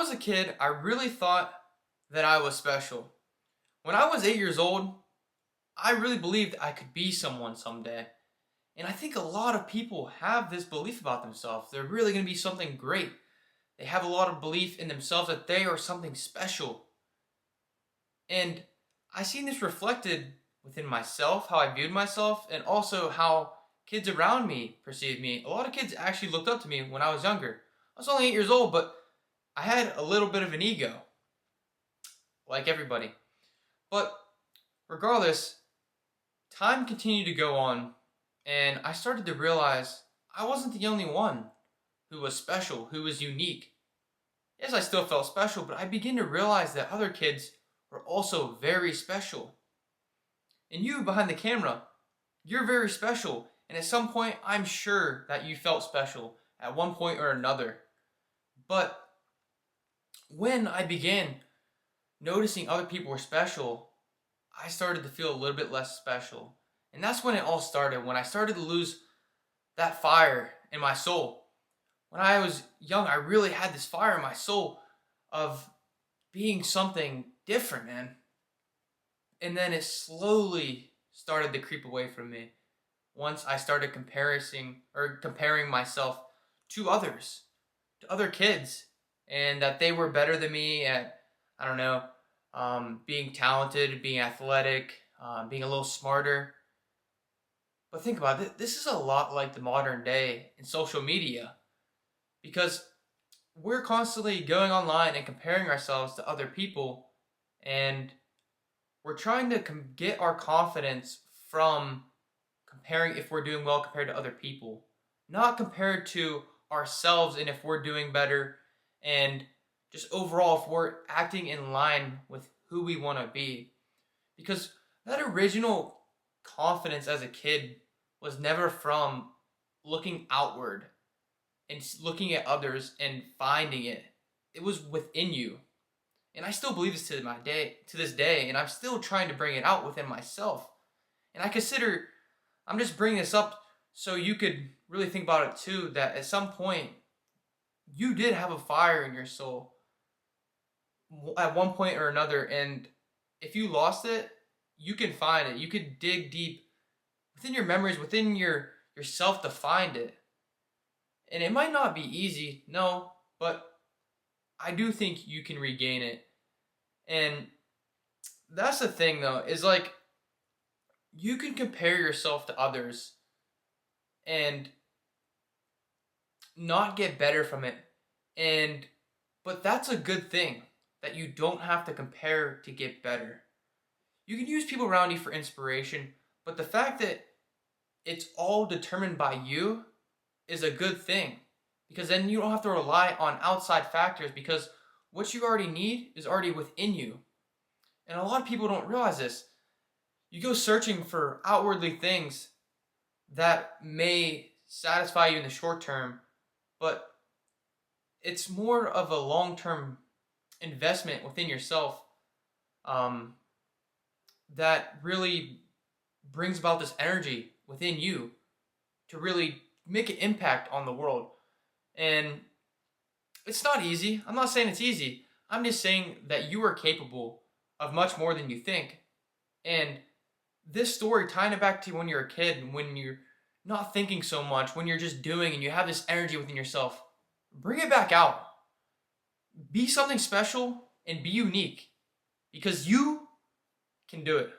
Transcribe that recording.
was a kid, I really thought that I was special. When I was 8 years old, I really believed I could be someone someday. And I think a lot of people have this belief about themselves. They're really going to be something great. They have a lot of belief in themselves that they are something special. And I seen this reflected within myself, how I viewed myself, and also how kids around me perceived me. A lot of kids actually looked up to me when I was younger. I was only 8 years old, but I had a little bit of an ego, like everybody. But regardless, time continued to go on, and I started to realize I wasn't the only one who was special, who was unique. Yes, I still felt special, but I began to realize that other kids were also very special. And you behind the camera, you're very special. And at some point, I'm sure that you felt special at one point or another. But when I began noticing other people were special, I started to feel a little bit less special. And that's when it all started, when I started to lose that fire in my soul. When I was young, I really had this fire in my soul of being something different, man. And then it slowly started to creep away from me once I started comparing myself to others, to other kids, and that they were better than me at, I don't know, being talented, being athletic, being a little smarter. But think about it, this is a lot like the modern day in social media, because we're constantly going online and comparing ourselves to other people, and we're trying to get our confidence from comparing if we're doing well compared to other people, not compared to ourselves and if we're doing better, and just overall if we're acting in line with who we want to be. Because that original confidence as a kid was never from looking outward and looking at others and finding it. It was within you. And I still believe this to this day, and I'm still trying to bring it out within myself. And I consider I'm just bringing this up so you could really think about it too, that at some point you did have a fire in your soul at one point or another, and if you lost it, you can find it. You could dig deep within your memories, within yourself to find it. And it might not be easy, no, but I do think you can regain it. And that's the thing though, is like you can compare yourself to others and not get better from it. And but that's a good thing that you don't have to compare to get better. You can use people around you for inspiration, but the fact that it's all determined by you is a good thing, because then you don't have to rely on outside factors, because what you already need is already within you. And a lot of people don't realize this. You go searching for outwardly things that may satisfy you in the short term, but it's more of a long-term investment within yourself, um, that really brings about this energy within you to really make an impact on the world. And it's not easy. I'm not saying it's easy. I'm just saying that you are capable of much more than you think. And this story, tying it back to when you're a kid, when you're not thinking so much, when you're just doing and you have this energy within yourself, bring it back out. Be something special and be unique, because you can do it.